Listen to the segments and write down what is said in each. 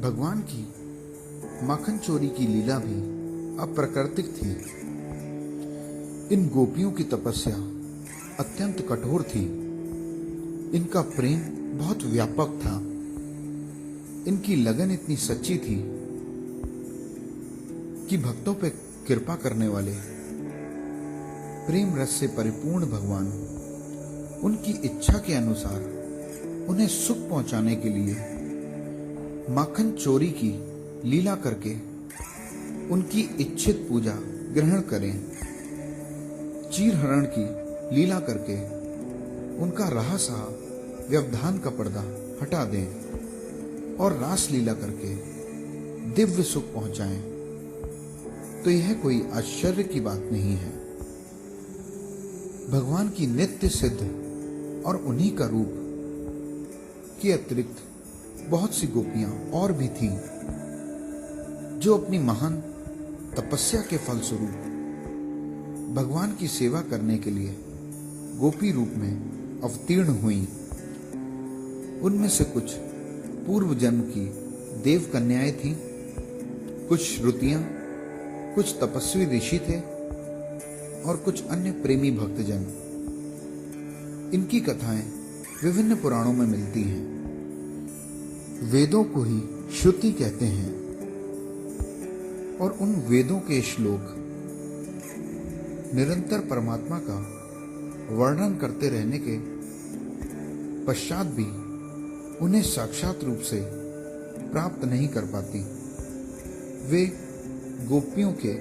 भगवान की माखन चोरी की लीला भी अप्राकृतिक थी। इन गोपियों की तपस्या अत्यंत कठोर थी। इनका प्रेम बहुत व्यापक था। इनकी लगन इतनी सच्ची थी कि भक्तों पर कृपा करने वाले प्रेम रस से परिपूर्ण भगवान उनकी इच्छा के अनुसार उन्हें सुख पहुंचाने के लिए माखन चोरी की लीला करके उनकी इच्छित पूजा ग्रहण करें, चीर हरण की लीला करके उनका रहा-सहा व्यवधान का पर्दा हटा दें और रास लीला करके दिव्य सुख पहुंचाएं, तो यह कोई आश्चर्य की बात नहीं है। भगवान की नित्य सिद्ध और उन्हीं का रूप के अतिरिक्त बहुत सी गोपियां और भी थीं, जो अपनी महान तपस्या के फलस्वरूप भगवान की सेवा करने के लिए गोपी रूप में अवतीर्ण हुईं। उनमें से कुछ पूर्व जन्म की देव कन्याएं थीं, कुछ श्रुतियां, कुछ तपस्वी ऋषि थे और कुछ अन्य प्रेमी भक्तजन। इनकी कथाएं विभिन्न पुराणों में मिलती हैं। वेदों को ही श्रुति कहते हैं और उन वेदों के श्लोक निरंतर परमात्मा का वर्णन करते रहने के पश्चात भी उन्हें साक्षात रूप से प्राप्त नहीं कर पाती। वे गोपियों के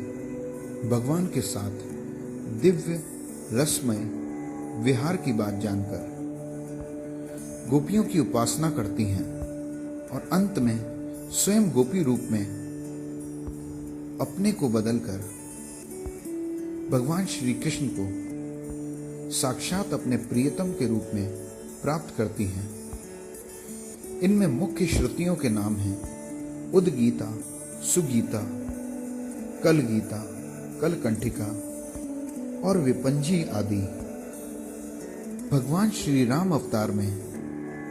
भगवान के साथ दिव्य रसमय विहार की बात जानकर गोपियों की उपासना करती हैं और अंत में स्वयं गोपी रूप में अपने को बदलकर भगवान श्री कृष्ण को साक्षात अपने प्रियतम के रूप में प्राप्त करती हैं। इनमें मुख्य श्रुतियों के नाम हैं उद्गीता, सुगीता, कलगीता, कलकंठिका और विपंजी आदि। भगवान श्री राम अवतार में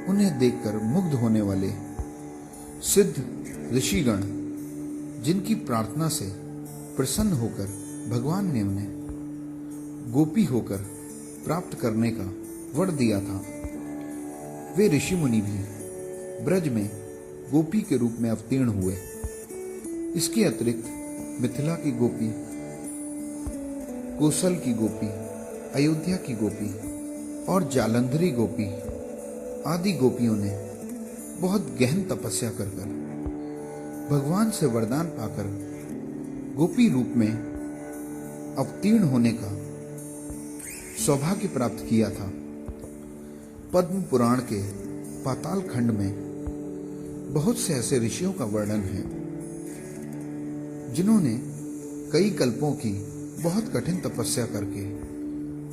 उन्हें देखकर मुग्ध होने वाले सिद्ध ऋषिगण, जिनकी प्रार्थना से प्रसन्न होकर भगवान ने उन्हें गोपी होकर प्राप्त करने का वर दिया था, वे ऋषि मुनि भी ब्रज में गोपी के रूप में अवतीर्ण हुए। इसके अतिरिक्त मिथिला की गोपी, कौशल की गोपी, अयोध्या की गोपी और जालंधरी गोपी आदि गोपियों ने बहुत गहन तपस्या कर भगवान से वरदान पाकर गोपी रूप में अवतीर्ण होने का सौभाग्य प्राप्त किया था। पद्म पुराण के पाताल खंड में बहुत से ऐसे ऋषियों का वर्णन है जिन्होंने कई कल्पों की बहुत कठिन तपस्या करके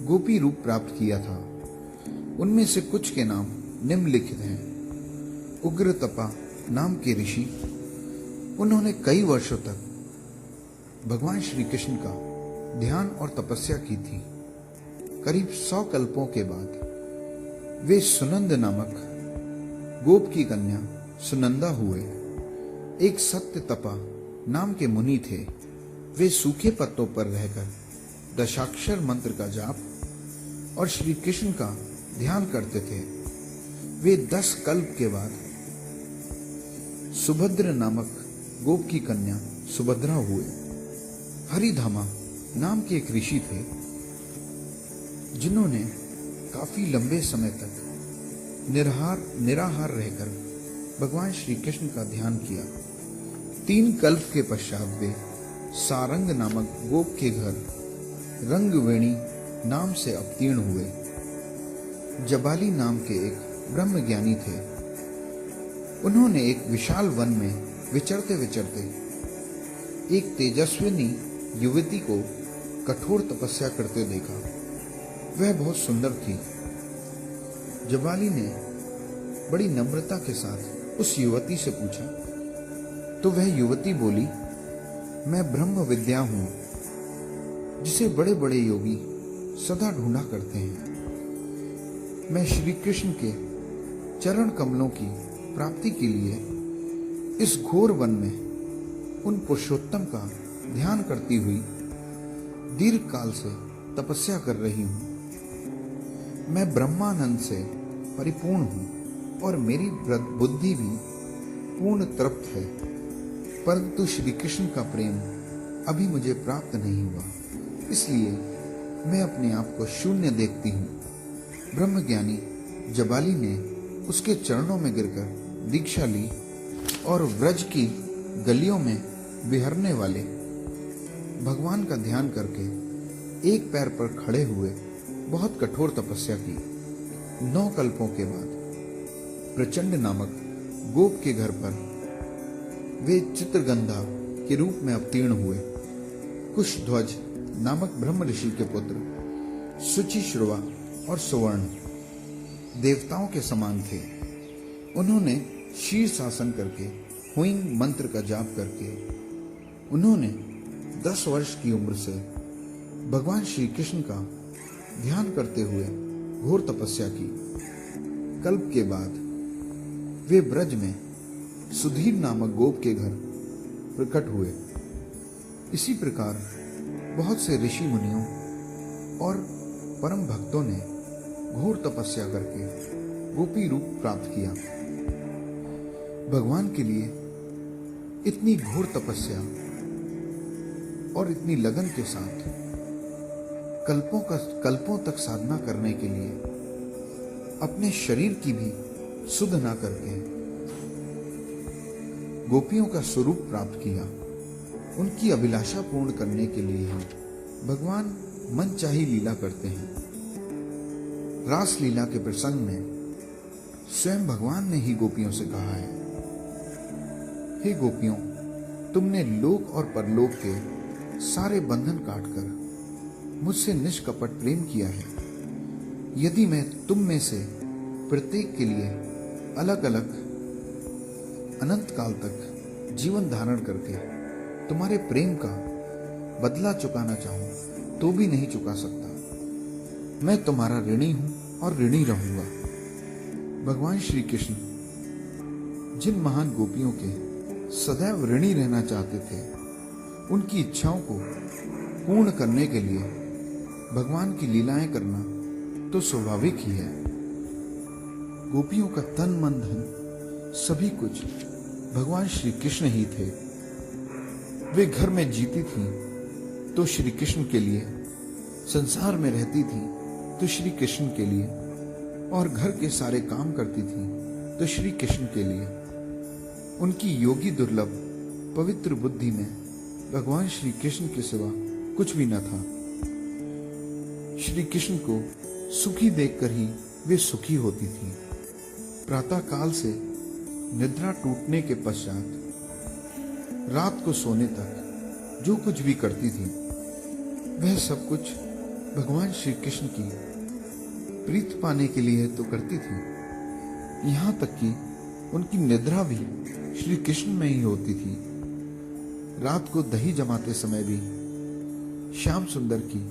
गोपी रूप प्राप्त किया था। उनमें से कुछ के नाम निम्नलिखित हैं। उग्रतपा नाम के ऋषि, उन्होंने कई वर्षों तक भगवान श्री कृष्ण का ध्यान और तपस्या की थी। करीब 100 कल्पों के बाद वे सुनंद नामक गोप की कन्या सुनंदा हुए। एक सत्य तपा नाम के मुनि थे। वे सूखे पत्तों पर रहकर दशाक्षर मंत्र का जाप और श्री कृष्ण का ध्यान करते थे। वे 10 कल्प के बाद सुभद्र नामक गोप की कन्या सुभद्रा हुए। हरिधामा नाम के एक ऋषि थे जिन्होंने काफी लंबे समय तक निराहार रहकर भगवान श्री कृष्ण का ध्यान किया। 3 कल्प के पश्चात वे सारंग नामक गोप के घर रंगवेणी नाम से अवतीर्ण हुए। जबाली नाम के एक ब्रह्मज्ञानी थे। उन्होंने एक विशाल वन में विचरते विचरते एक तेजस्विनी युवती को कठोर तपस्या करते देखा। वह बहुत सुंदर थी। जबाली ने बड़ी नम्रता के साथ उस युवती से पूछा, तो वह युवती बोली, मैं ब्रह्म विद्या हूं जिसे बड़े बड़े योगी सदा ढूंढा करते हैं। मैं श्री कृष्ण के चरण कमलों की प्राप्ति के लिए इस घोर वन में उन पुरुषोत्तम का ध्यान करती हुई दीर्घ काल से तपस्या कर रही हूँ। मैं ब्रह्मानंद से परिपूर्ण हूँ और मेरी बुद्धि भी पूर्ण तृप्त है, परंतु श्री कृष्ण का प्रेम अभी मुझे प्राप्त नहीं हुआ, इसलिए मैं अपने आप को शून्य देखती हूँ। ब्रह्मज्ञानी जबाली ने उसके चरणों में गिरकर दीक्षा ली और व्रज की गलियों में विहरने वाले भगवान का ध्यान करके एक पैर पर खड़े हुए बहुत कठोर तपस्या की। 9 कल्पों के बाद प्रचंड नामक गोप के घर पर वे चित्रगंधा के रूप में अवतीर्ण हुए। कुशध्वज नामक ब्रह्म ऋषि के पुत्र शुचिश्रवा और सुवर्ण देवताओं के समान थे। उन्होंने शीर्षासन करके हुइंग मंत्र का जाप करके उन्होंने 10 वर्ष की उम्र से भगवान श्री कृष्ण का ध्यान करते हुए घोर तपस्या की। कल्प के बाद वे ब्रज में सुधीर नामक गोप के घर प्रकट हुए। इसी प्रकार बहुत से ऋषि मुनियों और परम भक्तों ने घोर तपस्या करके गोपी रूप प्राप्त किया। भगवान के लिए इतनी घोर तपस्या और इतनी लगन के साथ कल्पों तक साधना करने के लिए अपने शरीर की भी सुध ना करके गोपियों का स्वरूप प्राप्त किया। उनकी अभिलाषा पूर्ण करने के लिए ही भगवान मनचाही लीला करते हैं। रास लीला के प्रसंग में स्वयं भगवान ने ही गोपियों से कहा है, हे गोपियों, तुमने लोक और परलोक के सारे बंधन काटकर मुझसे निष्कपट प्रेम किया है। यदि मैं तुम में से प्रत्येक के लिए अलग अलग अनंत काल तक जीवन धारण करके तुम्हारे प्रेम का बदला चुकाना चाहूं तो भी नहीं चुका सकता। मैं तुम्हारा ऋणी हूं और ऋणी रहूंगा। भगवान श्री कृष्ण जिन महान गोपियों के सदैव ऋणी रहना चाहते थे, उनकी इच्छाओं को पूर्ण करने के लिए भगवान की लीलाएं करना तो स्वाभाविक ही है। गोपियों का तन मन धन सभी कुछ भगवान श्री कृष्ण ही थे। वे घर में जीती थीं तो श्री कृष्ण के लिए, संसार में रहती थीं तो श्री कृष्ण के लिए, और घर के सारे काम करती थीं तो श्री कृष्ण के लिए। उनकी योगी दुर्लभ पवित्र बुद्धि में भगवान श्री कृष्ण के सिवा कुछ भी न था। श्री कृष्ण को सुखी देखकर ही वे सुखी होती थी। प्रातः काल से निद्रा टूटने के पश्चात रात को सोने तक जो कुछ भी करती थी, वह सब कुछ भगवान श्री कृष्ण की प्रीत पाने के लिए तो करती थी। यहाँ तक कि उनकी निद्रा भी श्री कृष्ण में ही होती थी। रात को दही जमाते समय भी श्याम सुंदर की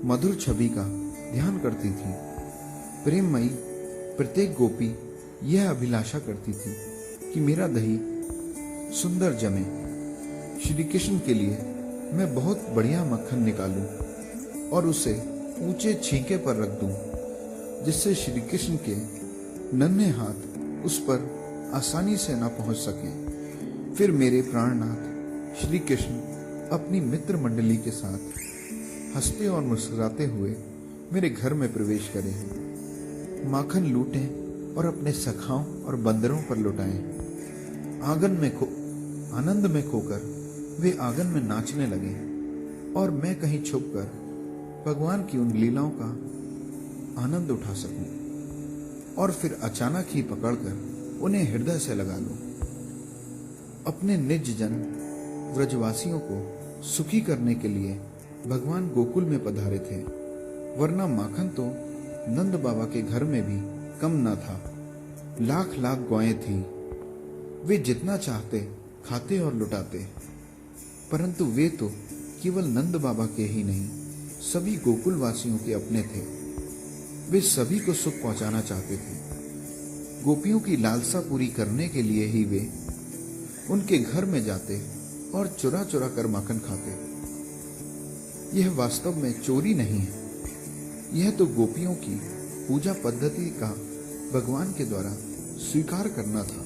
मधुर छवि का ध्यान करती थी। प्रेममयी प्रत्येक गोपी यह अभिलाषा करती थी कि मेरा दही सुंदर जमे। श्री कृष्ण के लिए मैं बहुत बढ़िया मक्खन निकालूं और उसे ऊंचे छींके पर रख दूं, जिससे श्री कृष्ण के नन्हे हाथ उस पर आसानी से न पहुंच सकें। फिर मेरे प्राणनाथ श्री कृष्ण अपनी मित्र मंडली के साथ हंसते और मुस्कुराते हुए मेरे घर में प्रवेश करें, माखन लूटें और अपने सखाओं और बंदरों पर लुटाएं। आनंद में खोकर वे आंगन में नाचने लगे और मैं कहीं छुपकर भगवान की उन लीलाओं का आनंद उठा सकूं, और फिर अचानक ही पकड़कर उन्हें हृदय से लगा लूं। अपने निज जन व्रजवासियों को सुखी करने के लिए भगवान गोकुल में पधारे थे, वरना माखन तो नंद बाबा के घर में भी कम न था। लाख लाख गौएं थी, वे जितना चाहते खाते और लुटाते, परंतु वे तो केवल नंद बाबा के ही नहीं, सभी गोकुल वासियों के अपने थे। वे सभी को सुख पहुंचाना चाहते थे। गोपियों की लालसा पूरी करने के लिए ही वे उनके घर में जाते और चुरा चुरा कर माखन खाते। यह वास्तव में चोरी नहीं है, यह तो गोपियों की पूजा पद्धति का भगवान के द्वारा स्वीकार करना था।